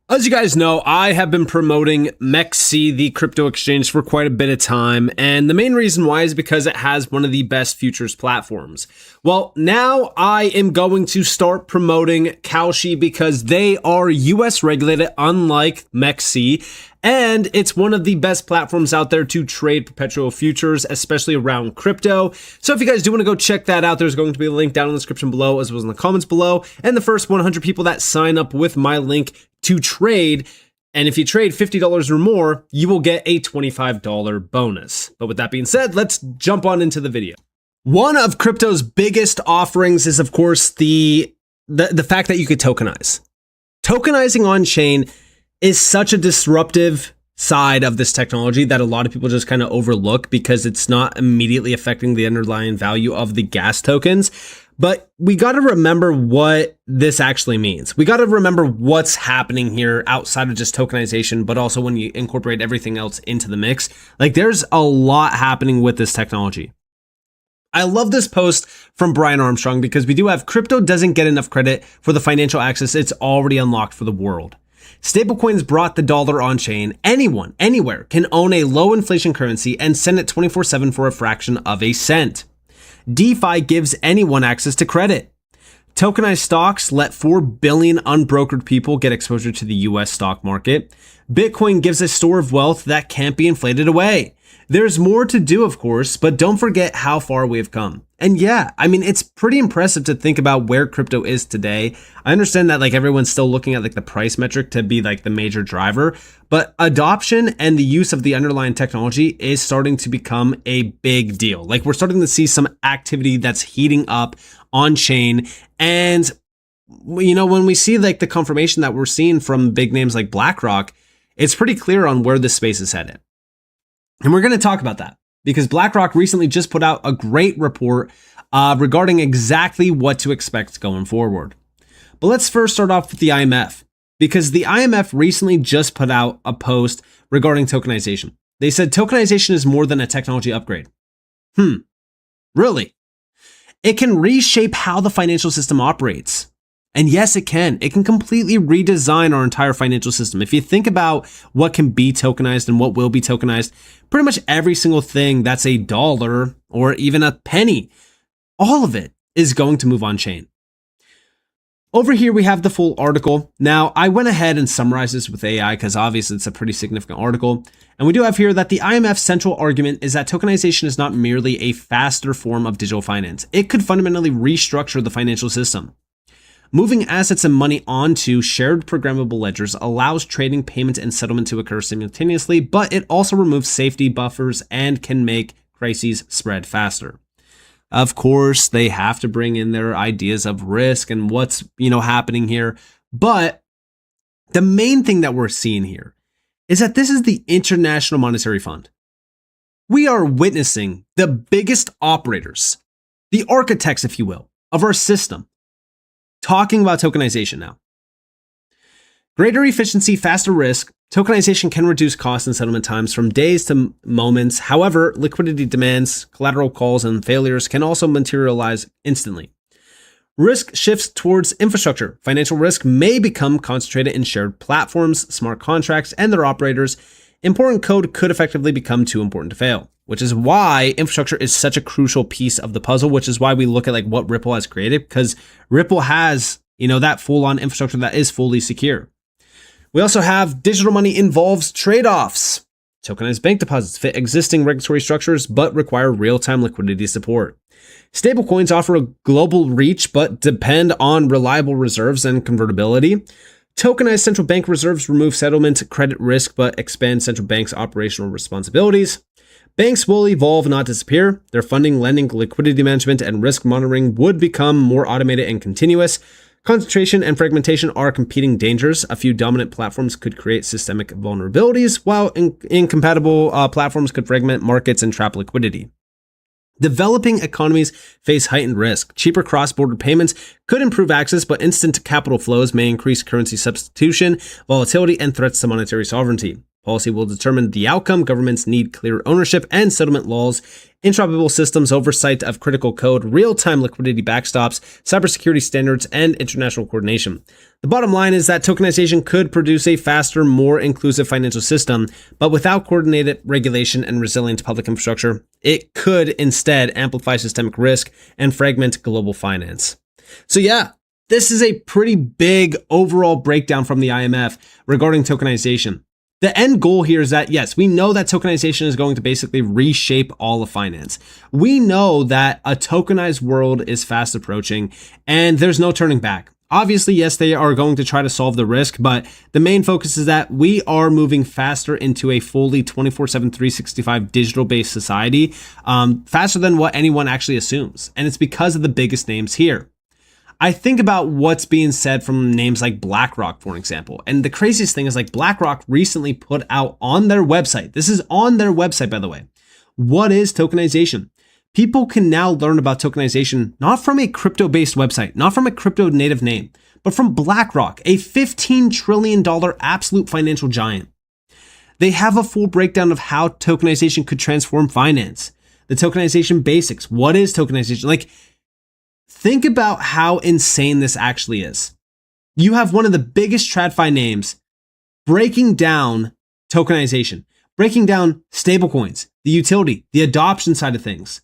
As you guys know, I have been promoting MEXC, the crypto exchange, for quite a bit of time, and the main reason why is because it has one of the best futures platforms. Well, now I am going to start promoting Kalshi because they are US regulated, unlike MEXC, and it's one of the best platforms out there to trade perpetual futures, especially around crypto. So if you guys do want to go check that out, there's going to be a link down in the description below, as well as in the comments below. And the first 100 people that sign up with my link to trade, and if you trade $50 or more, you will get a $25 bonus. But with that being said, let's jump on into the video. One of crypto's biggest offerings is, of course, the fact that you could tokenize. Tokenizing on chain is such a disruptive side of this technology that a lot of people just kind of overlook because it's not immediately affecting the underlying value of the gas tokens. But we got to remember what this actually means. We got to remember what's happening here outside of just tokenization, but also when you incorporate everything else into the mix. Like, there's a lot happening with this technology. I love this post from Brian Armstrong because we do have crypto doesn't get enough credit for the financial access it's already unlocked for the world. Stablecoins brought the dollar on chain. Anyone, anywhere can own a low inflation currency and send it 24/7 for a fraction of a cent. DeFi gives anyone access to credit. Tokenized stocks let 4 billion unbrokered people get exposure to the US stock market. Bitcoin gives a store of wealth that can't be inflated away. There's more to do, of course, but don't forget how far we've come. And yeah, I mean, it's pretty impressive to think about where crypto is today. I understand that like everyone's still looking at like the price metric to be like the major driver, but adoption and the use of the underlying technology is starting to become a big deal. Like, we're starting to see some activity that's heating up on chain. And, you know, when we see like the confirmation that we're seeing from big names like BlackRock, it's pretty clear on where this space is headed. And we're going to talk about that because BlackRock recently just put out a great report regarding exactly what to expect going forward. But let's first start off with the IMF, because the IMF recently just put out a post regarding tokenization. They said tokenization is more than a technology upgrade. Really? It can reshape how the financial system operates. And yes, it can. It can completely redesign our entire financial system. If you think about what can be tokenized and what will be tokenized, pretty much every single thing that's a dollar or even a penny, all of it is going to move on chain. Over here, we have the full article. Now, I went ahead and summarized this with AI because obviously it's a pretty significant article. And we do have here that the IMF's central argument is that tokenization is not merely a faster form of digital finance. It could fundamentally restructure the financial system. Moving assets and money onto shared programmable ledgers allows trading, payment, and settlement to occur simultaneously, but it also removes safety buffers and can make crises spread faster. Of course, they have to bring in their ideas of risk and what's, happening here. But the main thing that we're seeing here is that this is the International Monetary Fund. We are witnessing the biggest operators, the architects, if you will, of our system, talking about tokenization now. Greater efficiency, faster risk. Tokenization can reduce costs and settlement times from days to moments. However, liquidity demands, collateral calls, and failures can also materialize instantly. Risk shifts towards infrastructure. Financial risk may become concentrated in shared platforms, smart contracts, and their operators. Important code could effectively become too important to fail, which is why infrastructure is such a crucial piece of the puzzle, which is why we look at like what Ripple has created, because Ripple has, that full-on infrastructure that is fully secure. We also have digital money involves trade-offs. Tokenized bank deposits fit existing regulatory structures, but require real-time liquidity support. Stablecoins offer a global reach, but depend on reliable reserves and convertibility. Tokenized central bank reserves remove settlement credit risk, but expand central banks' operational responsibilities. Banks will evolve, not disappear. Their funding, lending, liquidity management, and risk monitoring would become more automated and continuous. Concentration and fragmentation are competing dangers. A few dominant platforms could create systemic vulnerabilities, while incompatible platforms could fragment markets and trap liquidity. Developing economies face heightened risk. Cheaper cross-border payments could improve access, but instant capital flows may increase currency substitution, volatility, and threats to monetary sovereignty. Policy will determine the outcome. Governments need clear ownership and settlement laws, interoperable systems, oversight of critical code, real-time liquidity backstops, cybersecurity standards, and international coordination. The bottom line is that tokenization could produce a faster, more inclusive financial system, but without coordinated regulation and resilient public infrastructure, it could instead amplify systemic risk and fragment global finance. So yeah, this is a pretty big overall breakdown from the IMF regarding tokenization. The end goal here is that, yes, we know that tokenization is going to basically reshape all of finance. We know that a tokenized world is fast approaching and there's no turning back. Obviously, yes, they are going to try to solve the risk, but the main focus is that we are moving faster into a fully 24/7, 365 digital-based society, faster than what anyone actually assumes. And it's because of the biggest names here. I think about what's being said from names like BlackRock, for example. And the craziest thing is like BlackRock recently put out on their website. This is on their website, by the way. What is tokenization? People can now learn about tokenization, not from a crypto-based website, not from a crypto native name, but from BlackRock, a $15 trillion absolute financial giant. They have a full breakdown of how tokenization could transform finance. The tokenization basics. What is tokenization? Like, think about how insane this actually is. You have one of the biggest TradFi names breaking down tokenization, breaking down stablecoins, the utility, the adoption side of things.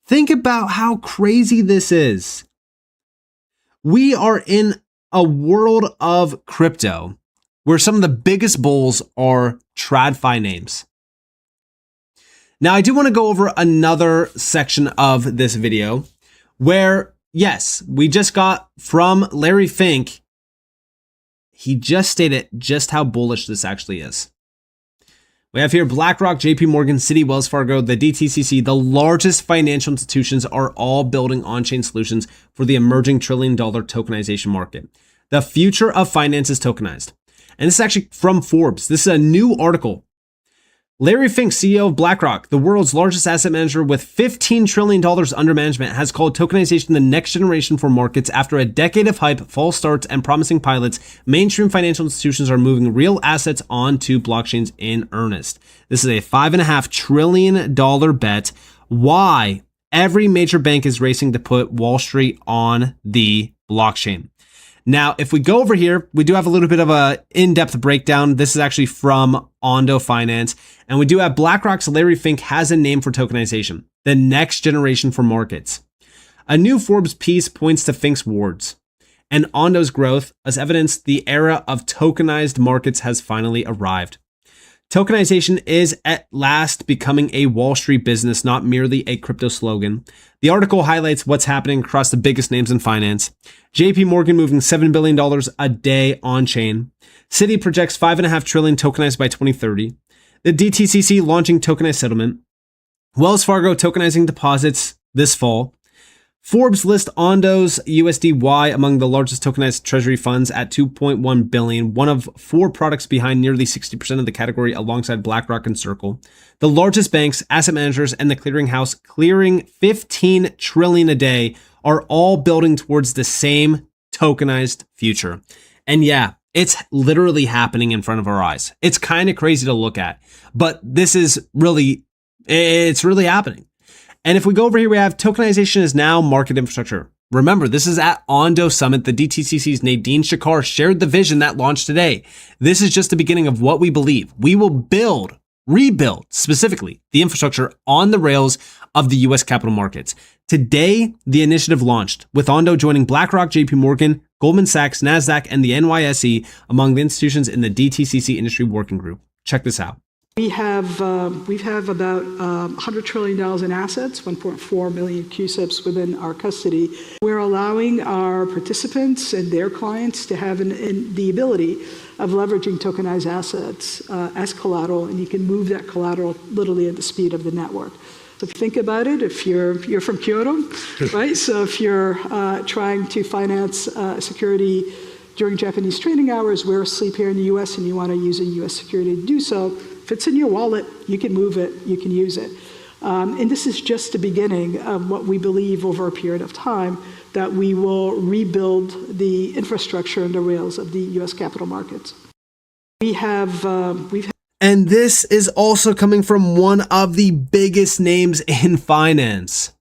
Think about how crazy this is. We are in a world of crypto where some of the biggest bulls are TradFi names. Now, I do want to go over another section of this video where, yes, we just got from Larry Fink. He just stated just how bullish this actually is. We have here BlackRock, JP Morgan, Citi, Wells Fargo, the DTCC, the largest financial institutions are all building on-chain solutions for the emerging $1 trillion tokenization market. The future of finance is tokenized. And this is actually from Forbes. This is a new article. Larry Fink, CEO of BlackRock, the world's largest asset manager with $15 trillion under management, has called tokenization the next generation for markets. After a decade of hype, false starts, and promising pilots, mainstream financial institutions are moving real assets onto blockchains in earnest. This is a $5.5 trillion bet. Why every major bank is racing to put Wall Street on the blockchain. Now, if we go over here, we do have a little bit of a in-depth breakdown. This is actually from Ondo Finance. And we do have BlackRock's Larry Fink has a name for tokenization, the next generation for markets. A new Forbes piece points to Fink's words and Ondo's growth as evidence the era of tokenized markets has finally arrived. Tokenization is at last becoming a Wall Street business, not merely a crypto slogan. The article highlights what's happening across the biggest names in finance. JP Morgan moving $7 billion a day on chain. Citi projects $5.5 trillion tokenized by 2030. The DTCC launching tokenized settlement. Wells Fargo tokenizing deposits this fall. Forbes lists Ondo's USDY among the largest tokenized treasury funds at $2.1 billion, one of four products behind nearly 60% of the category alongside BlackRock and Circle. The largest banks, asset managers, and the clearinghouse clearing $15 trillion a day are all building towards the same tokenized future. And yeah, it's literally happening in front of our eyes. It's kind of crazy to look at, but it's really happening. And if we go over here, we have tokenization is now market infrastructure. Remember, this is at Ondo Summit. The DTCC's Nadine Shakar shared the vision that launched today. This is just the beginning of what we believe. We will rebuild specifically the infrastructure on the rails of the US capital markets. Today, the initiative launched with Ondo joining BlackRock, JP Morgan, Goldman Sachs, NASDAQ, and the NYSE among the institutions in the DTCC industry working group. Check this out. We have about $100 trillion in assets, 1.4 million CUSIPs within our custody. We're allowing our participants and their clients to have the ability of leveraging tokenized assets as collateral, and you can move that collateral literally at the speed of the network. So think about it, if you're from Kyoto, right? So if you're trying to finance security during Japanese trading hours, we're asleep here in the US and you want to use a US security to do so, if it's in your wallet, you can move it, you can use it. And this is just the beginning of what we believe over a period of time, that we will rebuild the infrastructure and the rails of the US capital markets. And this is also coming from one of the biggest names in finance.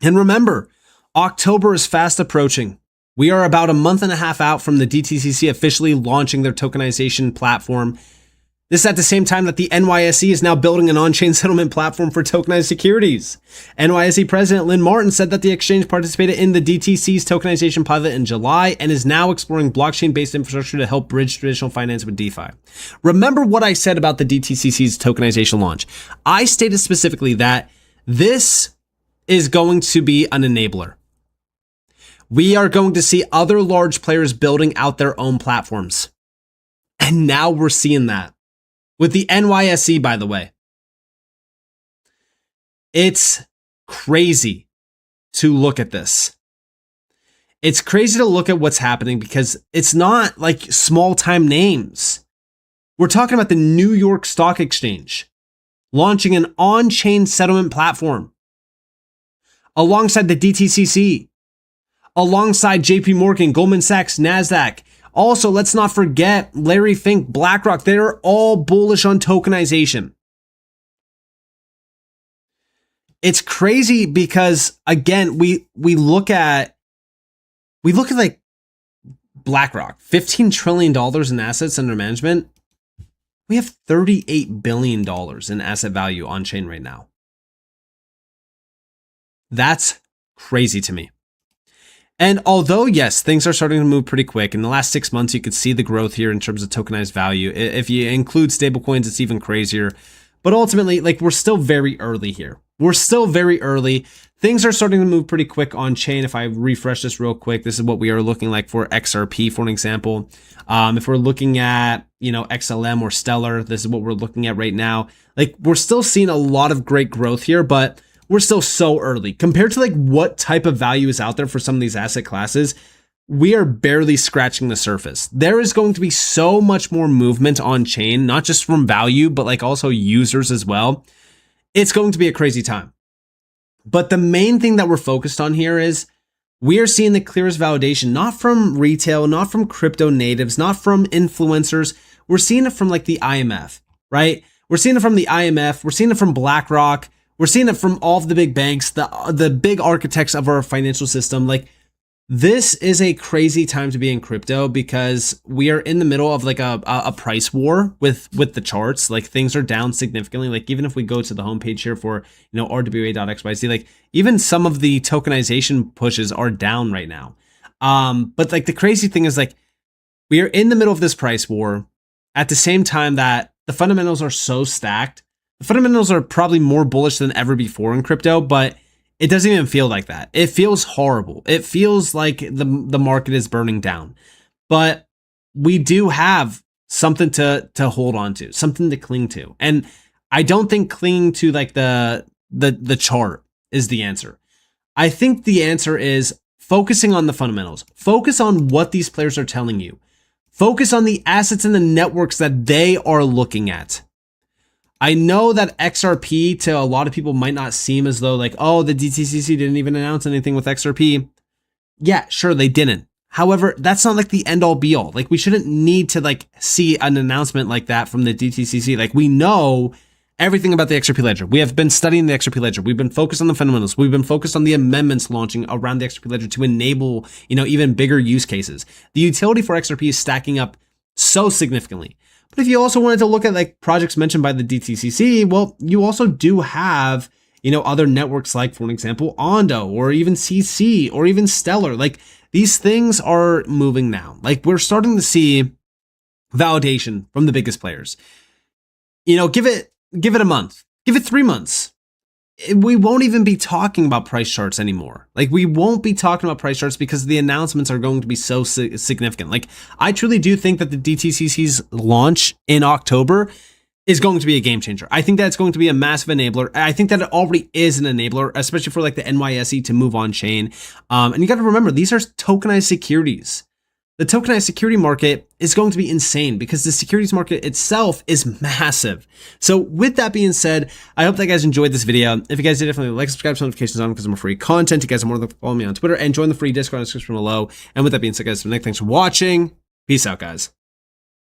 And remember, October is fast approaching. We are about a month and a half out from the DTCC officially launching their tokenization platform. This is at the same time that the NYSE is now building an on-chain settlement platform for tokenized securities. NYSE President Lynn Martin said that the exchange participated in the DTC's tokenization pilot in July and is now exploring blockchain-based infrastructure to help bridge traditional finance with DeFi. Remember what I said about the DTCC's tokenization launch. I stated specifically that this is going to be an enabler. We are going to see other large players building out their own platforms. And now we're seeing that. With the NYSE, by the way. It's crazy to look at this. It's crazy to look at what's happening because it's not like small time names. We're talking about the New York Stock Exchange launching an on-chain settlement platform alongside the DTCC, alongside JP Morgan, Goldman Sachs, NASDAQ. Also, let's not forget Larry Fink, BlackRock. They're all bullish on tokenization. It's crazy because, again, we look at like BlackRock, $15 trillion in assets under management. We have $38 billion in asset value on chain right now. That's crazy to me. And although, yes, things are starting to move pretty quick, in the last 6 months, you could see the growth here in terms of tokenized value. If you include stablecoins, it's even crazier. But ultimately, like, we're still very early here. We're still very early. Things are starting to move pretty quick on chain. If I refresh this real quick, this is what we are looking like for XRP, for an example. If we're looking at, XLM or Stellar, this is what we're looking at right now. Like, we're still seeing a lot of great growth here, but we're still so early compared to like what type of value is out there for some of these asset classes. We are barely scratching the surface. There is going to be so much more movement on chain, not just from value, but like also users as well. It's going to be a crazy time. But the main thing that we're focused on here is we are seeing the clearest validation, not from retail, not from crypto natives, not from influencers. We're seeing it from like the IMF, right? We're seeing it from the IMF. We're seeing it from BlackRock. We're seeing it from all of the big banks, the big architects of our financial system. Like, this is a crazy time to be in crypto because we are in the middle of like a price war with the charts. Like, things are down significantly. Like, even if we go to the homepage here for, RWA.xyz, like even some of the tokenization pushes are down right now. But like the crazy thing is like we are in the middle of this price war at the same time that the fundamentals are so stacked. The fundamentals are probably more bullish than ever before in crypto, but it doesn't even feel like that. It feels horrible. It feels like the market is burning down. But we do have something to hold on to, something to cling to. And I don't think clinging to like the chart is the answer. I think the answer is focusing on the fundamentals. Focus on what these players are telling you. Focus on the assets and the networks that they are looking at. I know that XRP to a lot of people might not seem as though like, oh, the DTCC didn't even announce anything with XRP. Yeah, sure, they didn't. However, that's not like the end all be all. Like, we shouldn't need to like see an announcement like that from the DTCC. Like, we know everything about the XRP ledger. We have been studying the XRP ledger. We've been focused on the fundamentals. We've been focused on the amendments launching around the XRP ledger to enable, even bigger use cases. The utility for XRP is stacking up so significantly. But if you also wanted to look at like projects mentioned by the DTCC, well, you also do have, other networks like, for an example, Ondo or even CC or even Stellar. Like, these things are moving now. Like, we're starting to see validation from the biggest players. Give it a month, give it 3 months. We won't even be talking about price charts anymore. Like, we won't be talking about price charts because the announcements are going to be so significant. Like, I truly do think that the DTCC's launch in October is going to be a game changer. I think that it's going to be a massive enabler. I think that it already is an enabler, especially for like the NYSE to move on chain. And you got to remember, these are tokenized securities. The tokenized security market is going to be insane because the securities market itself is massive. So with that being said, I hope that you guys enjoyed this video. If you guys did, definitely like, subscribe, turn notifications on because I'm free content. You guys are more than follow me on Twitter and join the free Discord in the description below. And with that being said, guys, thanks for watching. Peace out, guys.